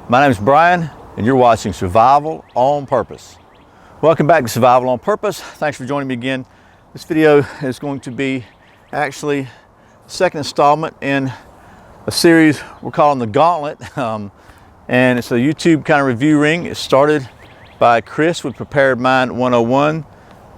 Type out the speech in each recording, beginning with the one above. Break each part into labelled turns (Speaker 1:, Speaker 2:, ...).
Speaker 1: My name is Brian, and you're watching Survival on Purpose. Welcome back to Survival on Purpose. Thanks for joining me again. This video is going to be actually the second installment in a series we're calling the Gauntlet. And it's a YouTube kind of review ring. It started by Chris with Preparedmind101.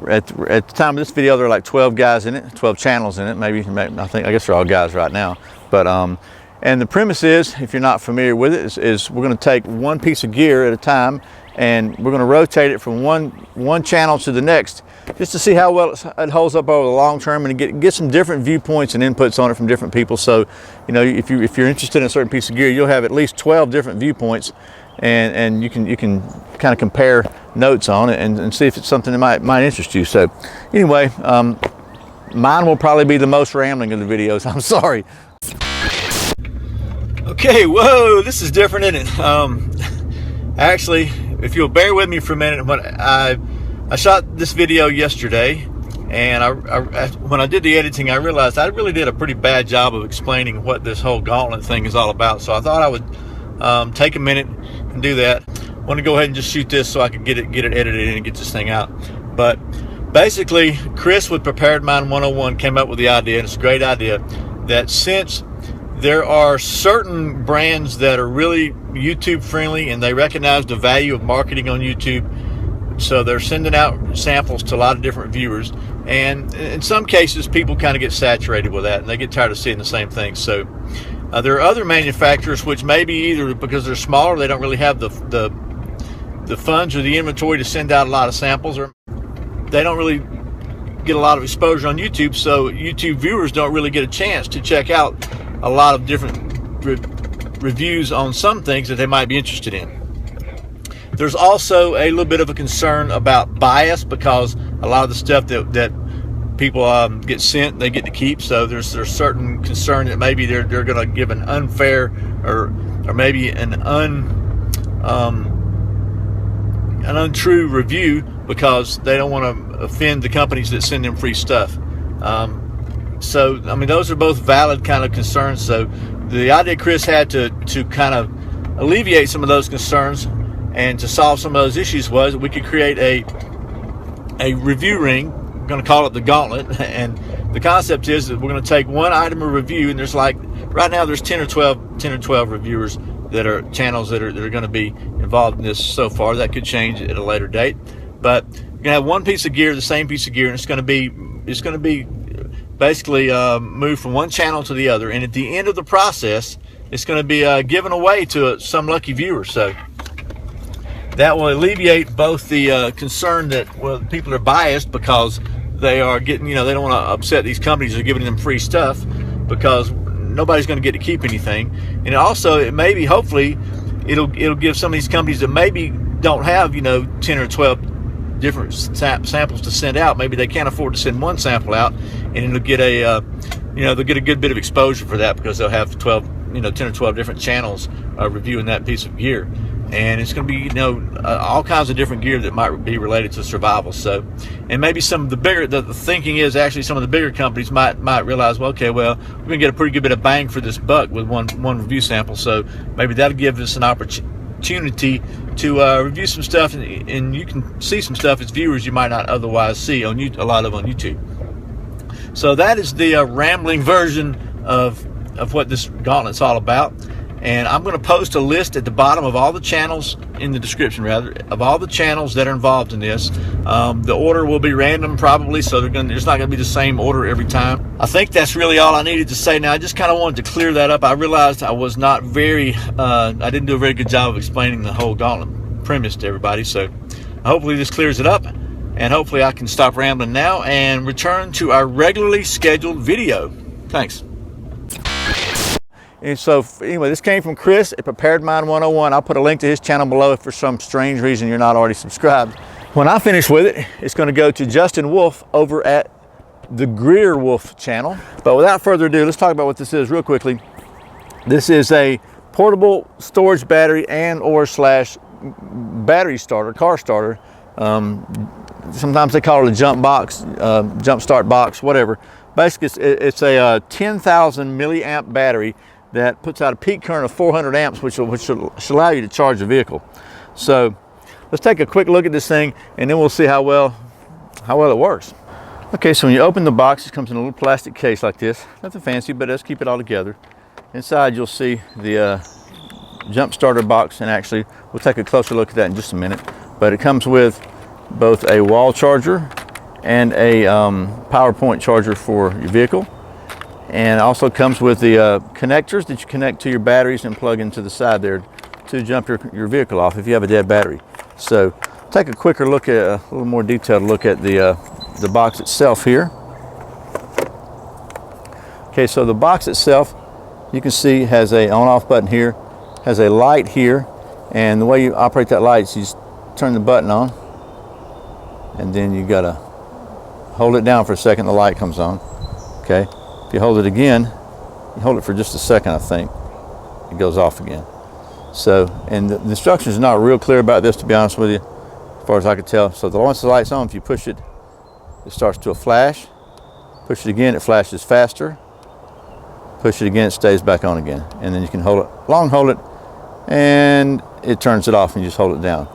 Speaker 1: At the time of this video, there are like 12 guys in it, 12 channels in it. I guess they're all guys right now. But and the premise is, if you're not familiar with it, is we're going to take one piece of gear at a time, and we're going to rotate it from one channel to the next, just to see how well it holds up over the long term, and get some different viewpoints and inputs on it from different people. So, you know, if you're interested in a certain piece of gear, you'll have at least 12 different viewpoints, and you can kind of compare notes on it and see if it's something that might interest you. So, anyway, mine will probably be the most rambling of the videos. I'm sorry. Okay, whoa, this is different, isn't it? Actually, if you'll bear with me for a minute, when I shot this video yesterday, and when I did the editing, I realized I really did a pretty bad job of explaining what this whole Gauntlet thing is all about. So I thought I would take a minute and do that. I want to go ahead and just shoot this so I could get it edited and get this thing out. But basically, Chris with Preparedmind101 came up with the idea, and it's a great idea, that since there are certain brands that are really YouTube friendly and they recognize the value of marketing on YouTube, so they're sending out samples to a lot of different viewers, and in some cases people kind of get saturated with that and they get tired of seeing the same thing. So there are other manufacturers which maybe either because they're smaller, they don't really have the funds or the inventory to send out a lot of samples, or they don't really get a lot of exposure on YouTube, so YouTube viewers don't really get a chance to check out a lot of different reviews on some things that they might be interested in. There's also a little bit of a concern about bias, because a lot of the stuff that people get sent, they get to keep. So there's certain concern that maybe they're going to give an unfair or maybe an untrue review, because they don't want to offend the companies that send them free stuff. So, I mean, those are both valid kind of concerns. So the idea Chris had to kind of alleviate some of those concerns and to solve some of those issues was we could create a review ring. We're going to call it the Gauntlet. And the concept is that we're going to take one item of review, and there's like, right now there's 10 or 12 reviewers that are channels that are going to be involved in this so far. That could change at a later date. But you're going to have one piece of gear, the same piece of gear, and it's going to be basically move from one channel to the other, and at the end of the process it's going to be given away to some lucky viewer. So that will alleviate both the concern that, well, people are biased because they are getting, you know, they don't want to upset these companies that are giving them free stuff, because nobody's going to get to keep anything. And also it maybe, hopefully it'll give some of these companies that maybe don't have, you know, 10 or 12 different samples to send out. Maybe they can't afford to send one sample out, and it'll get they'll get a good bit of exposure for that, because they'll have 10 or 12 different channels reviewing that piece of gear. And it's going to be, you know, all kinds of different gear that might be related to survival. So, and maybe some of the bigger, the thinking is actually some of the bigger companies might realize, well, okay, well, we're going to get a pretty good bit of bang for this buck with one review sample. So maybe that'll give us an opportunity to review some stuff, and you can see some stuff as viewers you might not otherwise see on a lot of on YouTube. So that is the rambling version of what this Gauntlet's all about. And I'm going to post a list at the bottom of all the channels, in the description rather, of all the channels that are involved in this. The order will be random probably, so it's not going to be the same order every time. I think that's really all I needed to say. Now, I just kind of wanted to clear that up. I realized I was not I didn't do a very good job of explaining the whole Gauntlet premise to everybody. So hopefully this clears it up, and hopefully I can stop rambling now and return to our regularly scheduled video. Thanks. And so anyway, this came from Chris at Preparedmind101. I'll put a link to his channel below if for some strange reason you're not already subscribed. When I finish with it, it's going to go to Justin Wolfe over at the Wolfe channel. But without further ado, let's talk about what this is real quickly. This is a portable storage battery and/or / battery starter, car starter. Sometimes they call it a jump start box, whatever. Basically, it's a 10,000 milliamp battery that puts out a peak current of 400 amps, which should allow you to charge the vehicle. So let's take a quick look at this thing, and then we'll see how well it works. Okay, so when you open the box, it comes in a little plastic case like this. Nothing fancy, but let's keep it all together. Inside, you'll see the jump starter box, and actually, we'll take a closer look at that in just a minute. But it comes with both a wall charger and a power point charger for your vehicle. And it also comes with the connectors that you connect to your batteries and plug into the side there to jump your vehicle off if you have a dead battery. So take a quicker look at a little more detailed look at the box itself here. Okay, so the box itself, you can see, has a on-off button here, has a light here, and the way you operate that light is you just turn the button on, and then you gotta hold it down for a second, the light comes on. Okay, if you hold it again, you hold it for just a second, I think, it goes off again. So, and the instructions are not real clear about this, to be honest with you, as far as I could tell. So once the light's on, if you push it, it starts to a flash. Push it again, it flashes faster. Push it again, it stays back on again. And then you can hold it, and it turns it off, and you just hold it down.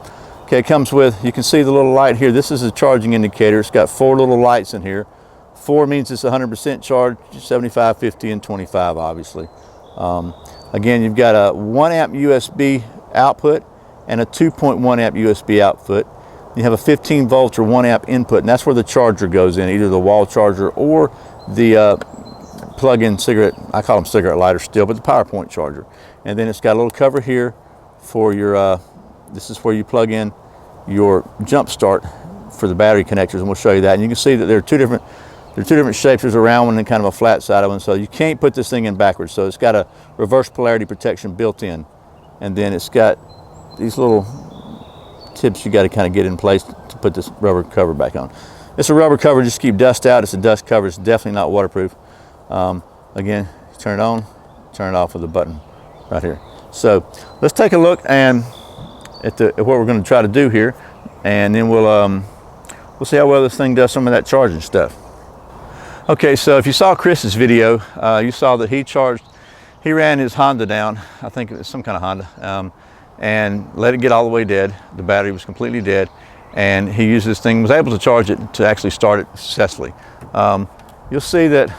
Speaker 1: Okay, it comes with, you can see the little light here. This is a charging indicator. It's got 4 little lights in here. 4 means it's 100% charged, 75, 50, and 25, obviously. Again, you've got a 1 amp USB output and a 2.1 amp USB output. You have a 15 volt or 1 amp input, and that's where the charger goes in, either the wall charger or the plug-in cigarette, I call them cigarette lighters still, but the power point charger. And then it's got a little cover here for your, this is where you plug in your jump start for the battery connectors, and we'll show you that. And you can see that there are two different shapes. There's a round one and kind of a flat side one, so you can't put this thing in backwards. So it's got a reverse polarity protection built in, and then it's got these little tips you got to kind of get in place to put this rubber cover back on. It's a rubber cover just to keep dust out. It's a dust cover. It's definitely not waterproof. Again, you turn it on, turn it off with a button right here. So let's take a look at what we're going to try to do here, and then we'll see how well this thing does some of that charging stuff. Okay, so if you saw Chris's video, you saw that he ran his Honda down. I think it was some kind of Honda, and let it get all the way dead. The battery was completely dead, and he used this thing, was able to charge it to actually start it successfully. You'll see that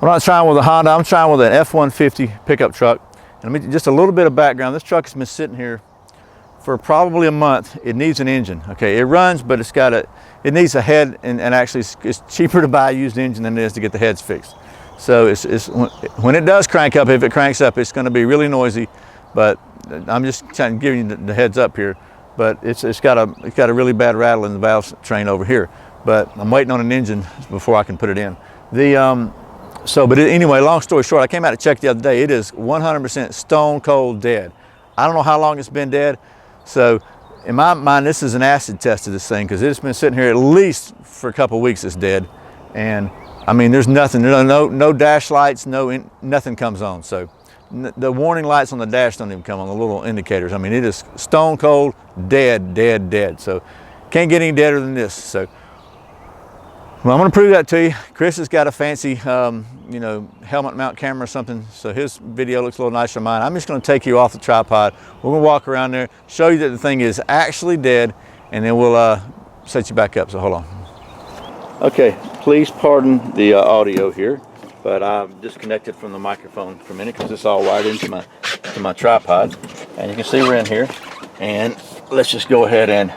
Speaker 1: I'm not trying with a Honda, I'm trying with an F-150 pickup truck. And just a little bit of background, this truck has been sitting here for probably a month. It needs an engine. Okay, it runs, but it needs a head, and actually it's cheaper to buy a used engine than it is to get the heads fixed. So when it does crank up, if it cranks up, it's going to be really noisy, but I'm just trying to give you the heads up here. But it's got a really bad rattle in the valve train over here. But I'm waiting on an engine before I can put it in. Anyway, long story short, I came out to check the other day. It is 100% stone cold dead. I don't know how long it's been dead. So in my mind, this is an acid test of this thing, because it's been sitting here at least for a couple of weeks. It's dead. And I mean, there's nothing, no dash lights, nothing comes on. So the warning lights on the dash don't even come on, the little indicators. I mean, it is stone cold, dead. So can't get any deader than this. So, well, I'm gonna prove that to you. Chris has got a fancy, helmet mount camera or something, so his video looks a little nicer than mine. I'm just gonna take you off the tripod. We're gonna walk around there, show you that the thing is actually dead, and then we'll set you back up, so hold on. Okay, please pardon the audio here, but I've disconnected from the microphone for a minute because it's all wired into my tripod. And you can see we're in here, and let's just go ahead and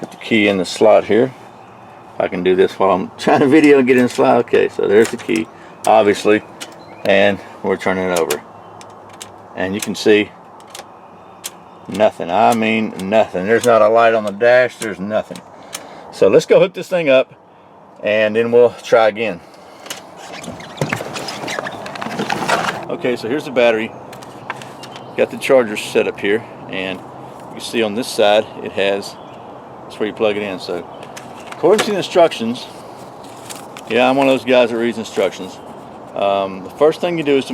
Speaker 1: put the key in the slot here. I can do this while I'm trying to video and get in the slot. Okay, so there's the key, obviously, and we're turning it over. And you can see nothing. I mean nothing. There's not a light on the dash. There's nothing. So let's go hook this thing up, and then we'll try again. Okay, so here's the battery. Got the charger set up here, and you can see on this side that's where you plug it in. So according to the instructions, yeah, I'm one of those guys that reads instructions. The first thing you do is to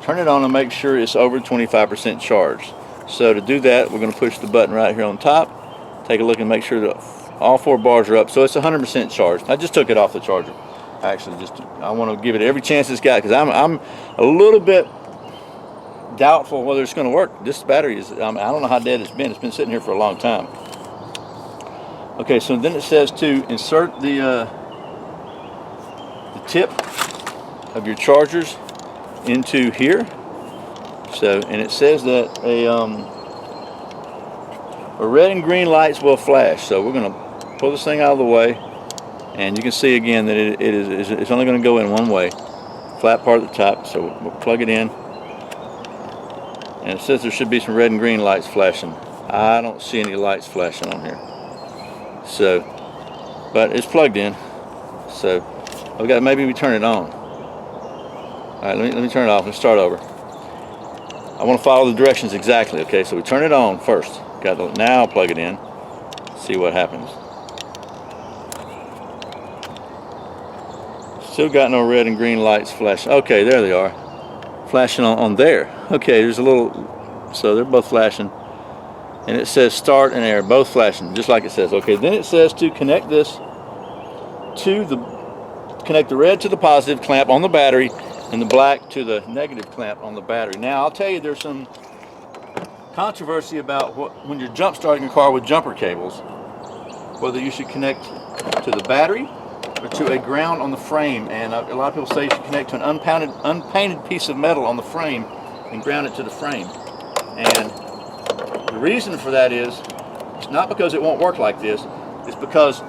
Speaker 1: turn it on and make sure it's over 25% charged. So to do that, we're going to push the button right here on top, take a look and make sure that all 4 bars are up. So it's 100% charged. I just took it off the charger. Actually, I want to give it every chance it's got, because I'm a little bit doubtful whether it's going to work. This battery is, I don't know how dead it's been. It's been sitting here for a long time. Okay, so then it says to insert the tip of your chargers into here. So, and it says that a red and green lights will flash. So we're going to pull this thing out of the way, and you can see again that it's only going to go in one way, flat part at the top. So we'll plug it in, and it says there should be some red and green lights flashing. I don't see any lights flashing on here. So, but it's plugged in. So I've got, maybe we turn it on. All right, let me turn it off and start over. I want to follow the directions exactly. Okay, so we turn it on first. Got to now plug it in. See what happens. Still got no red and green lights flashing. Okay, there they are, flashing on there. Okay, there's a little, so they're both flashing, and it says start and air, both flashing, just like it says. Okay, then it says to connect this to connect the red to the positive clamp on the battery, and the black to the negative clamp on the battery. Now, I'll tell you, there's some controversy about when you're jump starting a car with jumper cables, whether you should connect to the battery or to a ground on the frame. And a lot of people say you should connect to an unpainted piece of metal on the frame and ground it to the frame. And the reason for that is, it's not because it won't work like this, it's because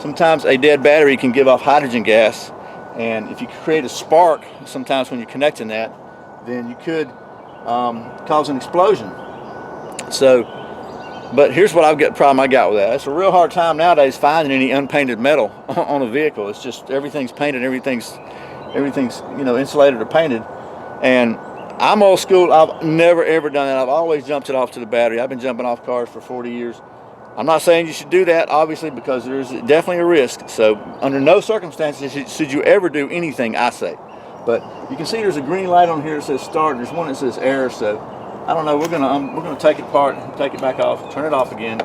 Speaker 1: sometimes a dead battery can give off hydrogen gas, and if you create a spark, sometimes when you're connecting that, then you could cause an explosion. So, but here's what problem I got with that. It's a real hard time nowadays finding any unpainted metal on a vehicle. It's just everything's painted, everything's insulated or painted. And I'm old school. I've never ever done that. I've always jumped it off to the battery. I've been jumping off cars for 40 years. I'm not saying you should do that, obviously, because there's definitely a risk. So under no circumstances should you ever do anything I say. But you can see there's a green light on here that says start. There's one that says air. So I don't know. We're gonna take it apart, take it back off, turn it off again,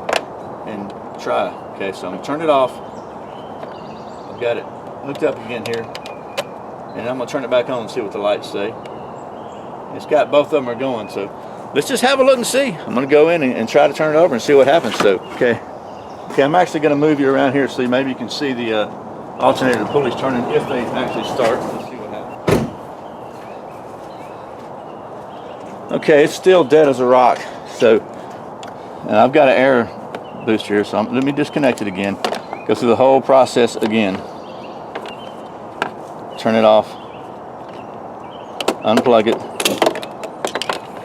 Speaker 1: and try. Okay, so I'm gonna turn it off. I've got it hooked up again here, and I'm gonna turn it back on and see what the lights say. It's got, both of them are going. So let's just have a look and see. I'm going to go in and try to turn it over and see what happens. So, okay, I'm actually going to move you around here so maybe you can see the alternator, the pulleys turning if they actually start. Let's see what happens. Okay, it's still dead as a rock. So, and I've got an air booster here, so let me disconnect it again. Go through the whole process again. Turn it off. Unplug it.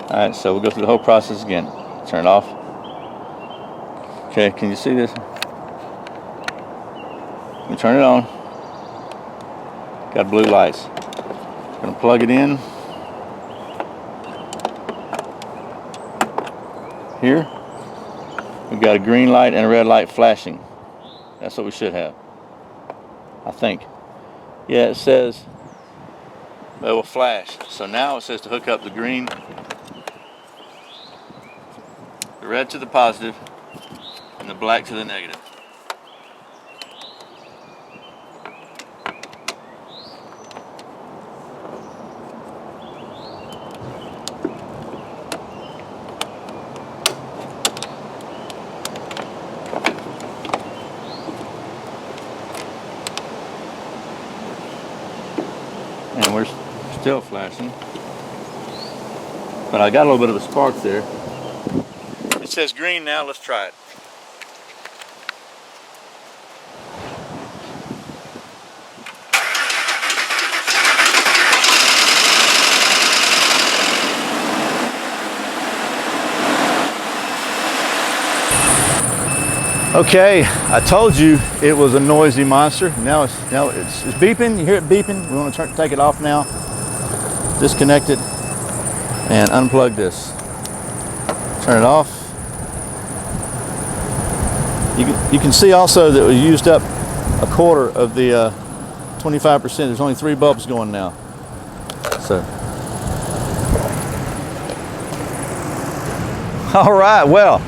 Speaker 1: Alright, so we'll go through the whole process again. Turn it off. Okay, can you see this? Let me turn it on. Got blue lights. Gonna plug it in. Here. We've got a green light and a red light flashing. That's what we should have, I think. Yeah, it says it will flash. So now it says to hook up the green, the red to the positive, and the black to the negative. And we're still flashing, but I got a little bit of a spark there. It says green now. Let's try it. Okay, I told you it was a noisy monster. Now it's beeping. You hear it beeping. We want to take it off now. Disconnect it and unplug this. Turn it off. You can see also that we used up a quarter of the 25%. There's only 3 bulbs going now. So, all right. Well,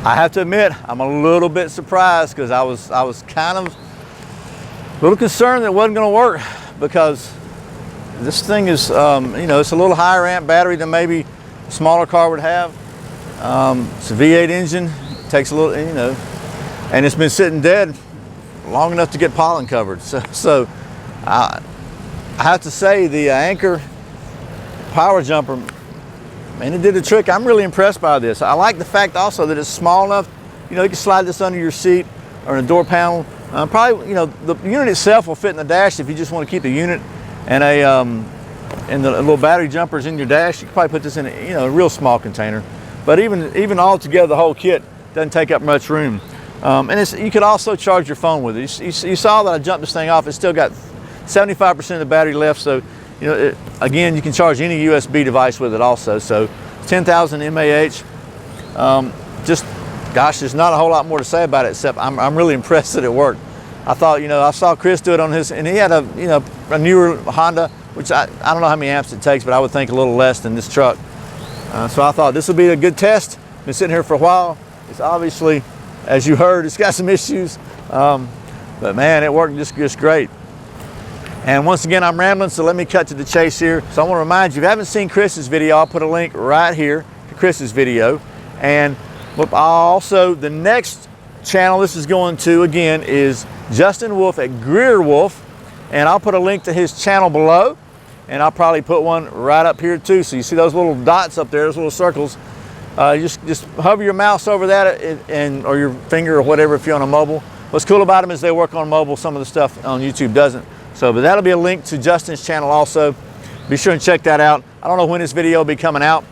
Speaker 1: I have to admit, I'm a little bit surprised because I was kind of little concerned that it wasn't going to work because this thing is, you know, it's a little higher amp battery than maybe a smaller car would have. It's a V8 engine, it takes a little, you know, and it's been sitting dead long enough to get pollen covered. So I have to say the Anker power jumper, man, it did the trick. I'm really impressed by this. I like the fact also that it's small enough, you know, you can slide this under your seat or in a door panel. Probably, you know, the unit itself will fit in the dash if you just want to keep the unit and and the little battery jumpers in your dash. You can probably put this in a, you know, a real small container. But even all together, the whole kit doesn't take up much room. And you could also charge your phone with it. You saw that I jumped this thing off. It's still got 75% of the battery left. So, you know, again, you can charge any USB device with it also. So 10,000 mAh. Just, gosh, there's not a whole lot more to say about it except I'm really impressed that it worked. I thought, you know, I saw Chris do it on his, and he had a, you know, a newer Honda, which I don't know how many amps it takes, but I would think a little less than this truck. So I thought this would be a good test. Been sitting here for a while. It's obviously, as you heard, it's got some issues, but man, it worked just great. And once again, I'm rambling, so let me cut to the chase here. So I want to remind you, if you haven't seen Chris's video, I'll put a link right here to Chris's video. And also, the next channel this is going to, again, is Justin Wolfe at Greer Wolfe. And I'll put a link to his channel below. And I'll probably put one right up here too. So you see those little dots up there, those little circles. Just hover your mouse over that or your finger or whatever if you're on a mobile. What's cool about them is they work on mobile. Some of the stuff on YouTube doesn't. So, but that'll be a link to Justin's channel also. Be sure and check that out. I don't know when this video will be coming out,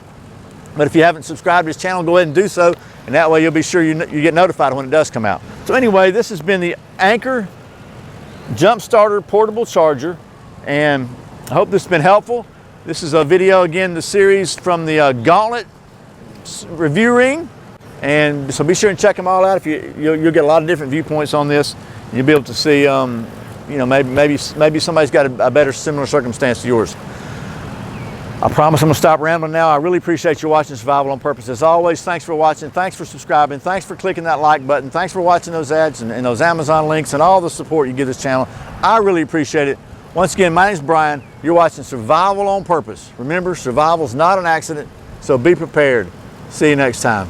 Speaker 1: but if you haven't subscribed to his channel, go ahead and do so. And that way you'll be sure you get notified when it does come out. So anyway, this has been the Anker Jump Starter portable charger. And I hope this has been helpful. This is a video, again, the series from the Gauntlet review ring. And so be sure and check them all out. If you'll get a lot of different viewpoints on this. You'll be able to see, you know, maybe somebody's got a better similar circumstance to yours. I promise I'm gonna stop rambling now. I really appreciate you watching Survival on Purpose. As always, thanks for watching, thanks for subscribing, thanks for clicking that like button, thanks for watching those ads and those Amazon links and all the support you give this channel. I really appreciate it. Once again, my name's Brian. You're watching Survival on Purpose. Remember, survival's not an accident, so be prepared. See you next time.